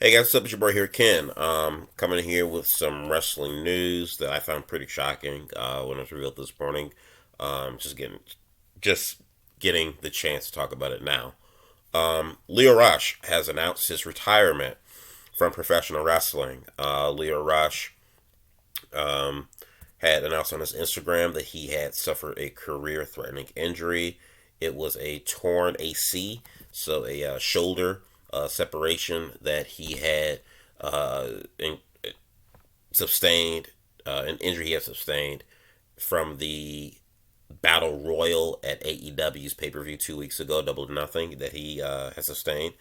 Hey guys, what's up? It's your boy here, Ken. Coming here with some wrestling news that I found pretty shocking when it was revealed this morning. Just getting the chance to talk about it now. Lio Rush has announced his retirement from professional wrestling. Lio Rush had announced on his Instagram that he had suffered a career-threatening injury. It was a torn AC, so a shoulder separation that he had in, sustained, an injury he had sustained from the Battle Royal at AEW's pay per view 2 weeks ago, Double or Nothing, that he has sustained.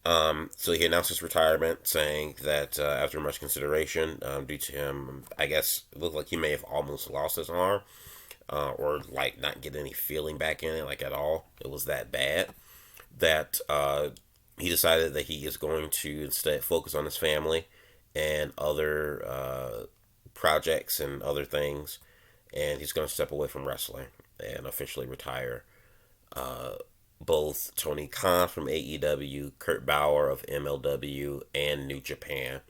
So he announced his retirement, saying that after much consideration, due to him, I guess it looked like he may have almost lost his arm, or like not get any feeling back in it, like at all. It was that bad that he decided that he is going to instead focus on his family and other projects and other things, and he's going to step away from wrestling and officially retire. Both Tony Khan from AEW, Kurt Bauer of MLW, and New Japan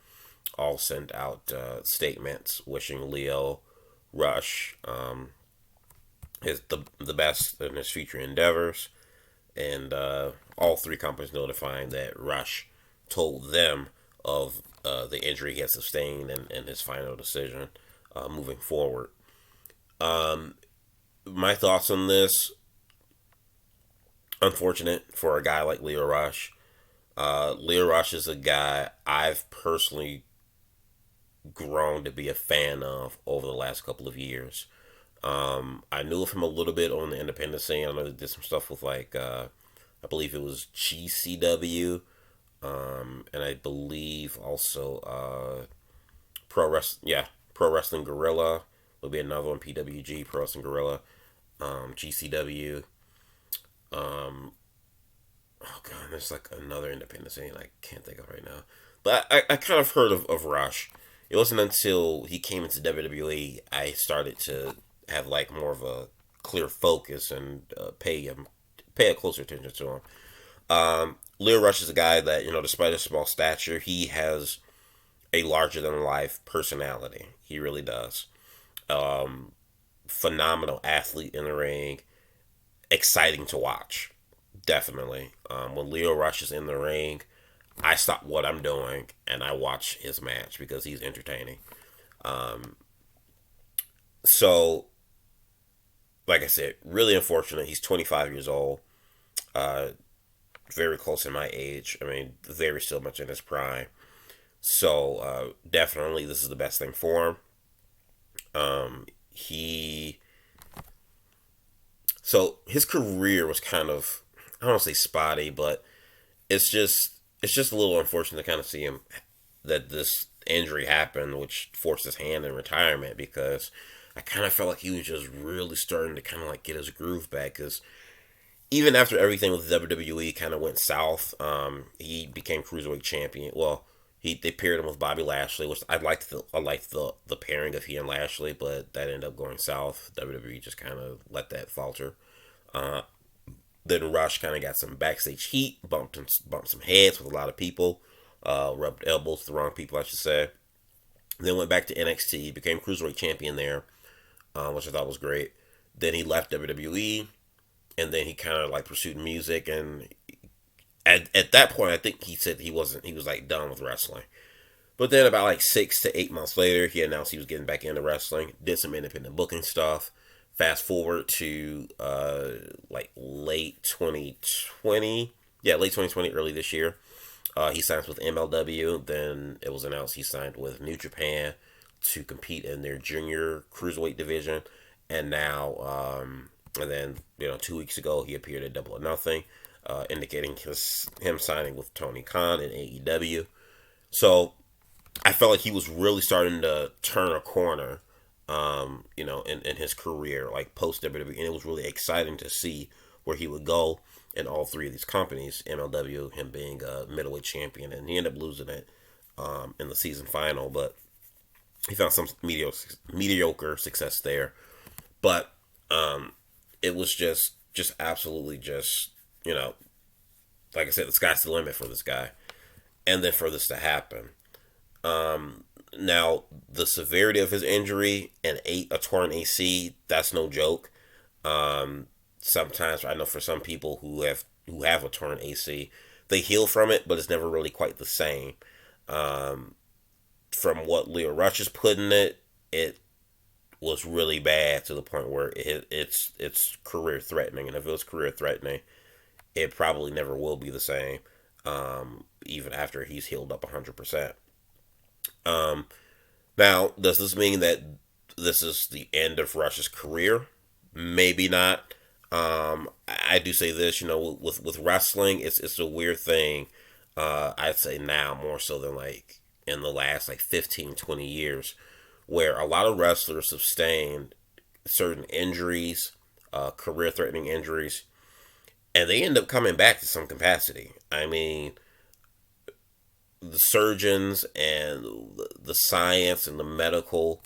all sent out statements wishing Lio Rush the best in his future endeavors, and all three companies notifying that Rush told them of the injury he had sustained and his final decision moving forward. My thoughts on this: unfortunate for a guy like Lio Rush. Lio Rush is a guy I've personally grown to be a fan of over the last couple of years. I knew of him a little bit on the independent scene. I know he did some stuff with I believe it was GCW, and I believe also Pro Wrestling Gorilla will be another one. PWG, Pro Wrestling Gorilla, GCW. Um, oh god, there's like another independent scene I can't think of right now. But I kind of heard of Rush. It wasn't until he came into WWE I started to have like more of a clear focus and pay a closer attention to him. Leo Rush is a guy that, despite his small stature, he has a larger than life personality. He really does. Um, Phenomenal athlete in the ring, exciting to watch. Definitely. When Leo Rush is in the ring, I stop what I'm doing and I watch his match because he's entertaining. Um, so, like I said, really unfortunate. He's 25 years old. Uh, very close in my age. I mean, very still much in his prime. So, definitely, this is the best thing for him. He So his career was kind of, I don't want to say spotty, but it's just a little unfortunate to kind of see him that this injury happened, which forced his hand in retirement because I kind of felt like he was just really starting to kind of like get his groove back. Because even after everything with WWE kind of went south, he became cruiserweight champion. Well, they paired him with Bobby Lashley, which I liked the pairing of he and Lashley, but that ended up going south. WWE just kind of let that falter. Uh, then Rush kind of got some backstage heat, bumped some heads with a lot of people, rubbed elbows with the wrong people, I should say. Then went back to NXT, became cruiserweight champion there, which I thought was great. Then he left WWE, and then he kind of like pursued music. And at that point, I think he said he was like done with wrestling. But then about like 6 to 8 months later, he announced he was getting back into wrestling, did some independent booking stuff. Fast forward to like late 2020, yeah, late 2020, early this year. He signs with MLW. Then it was announced he signed with New Japan to compete in their junior cruiserweight division. And now, and then 2 weeks ago, he appeared at Double or Nothing, indicating him signing with Tony Khan in AEW. So I felt like he was really starting to turn a corner, in his career, like post WWE, and it was really exciting to see where he would go in all three of these companies. MLW, him being a middleweight champion, and he ended up losing it in the season final, but he found some mediocre success there. But it was just absolutely just like I said, the sky's the limit for this guy. and then for this to happen. Um, Now, the severity of his injury and a torn AC, that's no joke. Sometimes I know for some people who have a torn AC, they heal from it, but it's never really quite the same. Um, from what Lio Rush is putting it was really bad to the point where it's career threatening, and if it was career threatening, it probably never will be the same. Even after he's healed up 100%. Um, Now, does this mean that this is the end of Rush's career? Maybe not. I do say this, with wrestling, it's a weird thing. I'd say now more so than like in the last like 15, 20 years, where a lot of wrestlers sustained certain injuries, career-threatening injuries, and they end up coming back to some capacity. I mean, the surgeons and the science and the medical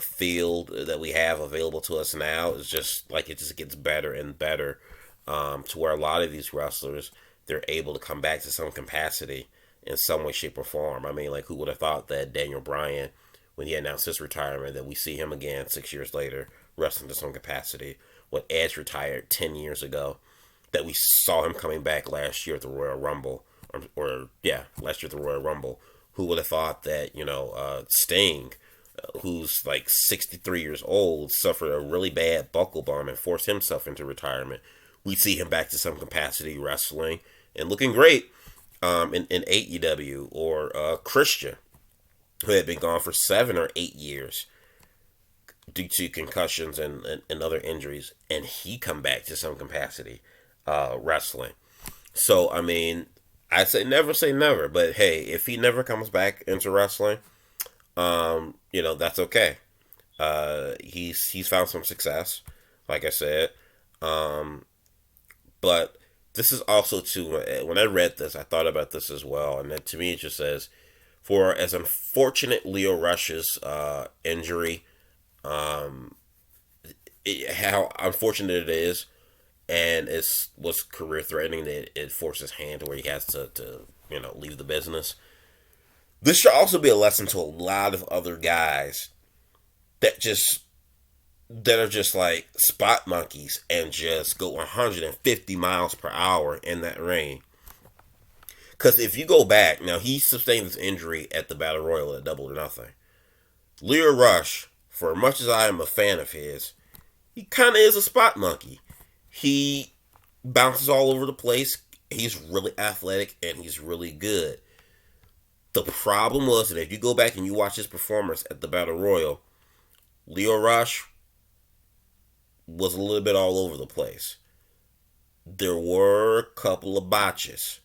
field that we have available to us now is just like it just gets better and better, to where a lot of these wrestlers, they're able to come back to some capacity in some way, shape, or form. I mean, like, who would have thought that Daniel Bryan, when he announced his retirement, that we see him again 6 years later wrestling to some capacity? When Edge retired 10 years ago, that we saw him coming back last year at the Royal Rumble, or yeah, last year at the Royal Rumble. Who would have thought that Sting, who's like 63 years old, suffered a really bad buckle bump and forced himself into retirement? We see him back to some capacity wrestling and looking great, in AEW, or Christian, who had been gone for 7 or 8 years due to concussions and other injuries, and he come back to some capacity wrestling. So, I mean, I say never, but hey, if he never comes back into wrestling, that's okay. He's found some success, like I said. Um, but this is also too. When I read this, I thought about this as well, and then to me, it just says, for as unfortunate Lio Rush's injury, um, how unfortunate it is, and it was career threatening, that it forced his hand to where he has to leave the business. This should also be a lesson to a lot of other guys that just that are just like spot monkeys and just go 150 miles per hour in that ring. Because if you go back, now he sustained this injury at the Battle Royal at Double or Nothing. Lio Rush, for much as I am a fan of his, he kind of is a spot monkey. He bounces all over the place. He's really athletic and he's really good. The problem was that if you go back and you watch his performance at the Battle Royal, Lio Rush was a little bit all over the place. There were a couple of botches,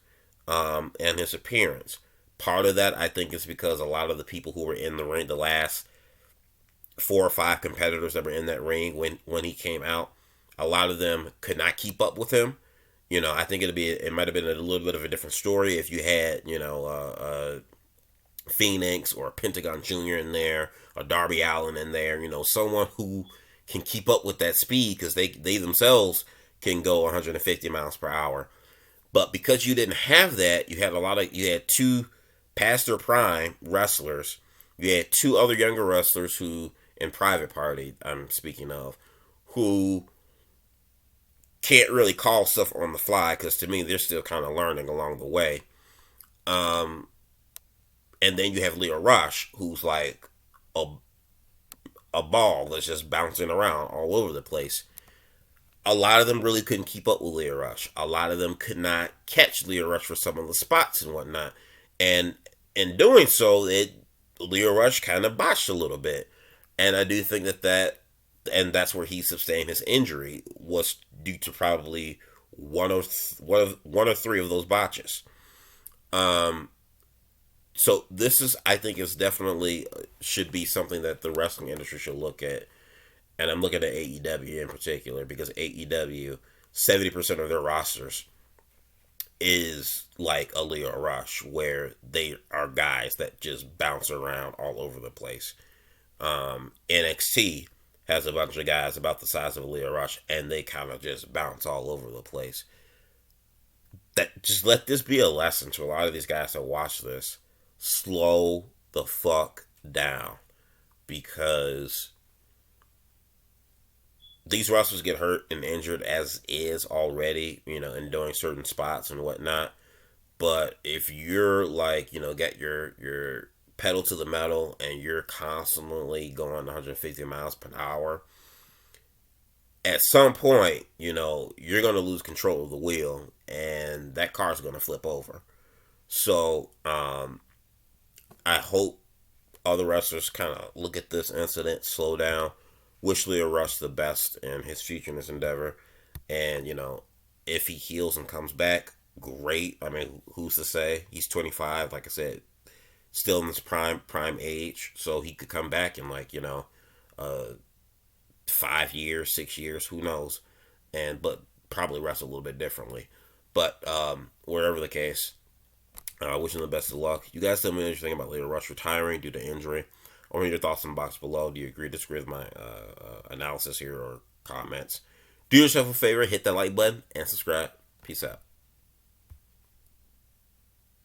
in his appearance. Part of that, I think, is because a lot of the people who were in the ring, the last 4 or 5 competitors that were in that ring when he came out, a lot of them could not keep up with him. I think it might have been a little bit of a different story if you had Phoenix or Pentagon Jr. in there, or Darby Allin in there. Someone who can keep up with that speed, because they themselves can go 150 miles per hour. But because you didn't have that, you had two past their prime wrestlers. You had two other younger wrestlers who, in Private Party, I'm speaking of, who can't really call stuff on the fly, because to me they're still kind of learning along the way. And then you have Lio Rush, who's like a a ball that's just bouncing around all over the place. A lot of them really couldn't keep up with Lio Rush. A lot of them could not catch Lio Rush for some of the spots and whatnot. And in doing so, Lio Rush kind of botched a little bit. And I do think and that's where he sustained his injury, was due to probably one or three of those botches. So this I think, is definitely should be something that the wrestling industry should look at. And I'm looking at AEW in particular, because AEW, 70% of their rosters is like a Lio Rush, where they are guys that just bounce around all over the place. NXT has a bunch of guys about the size of a Lio Rush, and they kind of just bounce all over the place. that just let this be a lesson to a lot of these guys that watch this. Slow the fuck down, because these wrestlers get hurt and injured as is already, in doing certain spots and whatnot. But if you're like, get your pedal to the metal and you're constantly going 150 miles per hour, at some point, you're going to lose control of the wheel and that car's going to flip over. So, I hope other wrestlers kind of look at this incident, slow down, wish Lio Rush the best in his future in this endeavor. And, if he heals and comes back, great. I mean, who's to say? He's 25, like I said, still in his prime age. So he could come back in, like, 5 years, 6 years, who knows? But probably wrestle a little bit differently. But wherever the case, wishing the best of luck. You guys tell me what you think about Lio Rush retiring due to injury. Or your thoughts in the box below. Do you agree, disagree with my analysis here or comments? Do yourself a favor, hit that like button, and subscribe. Peace out.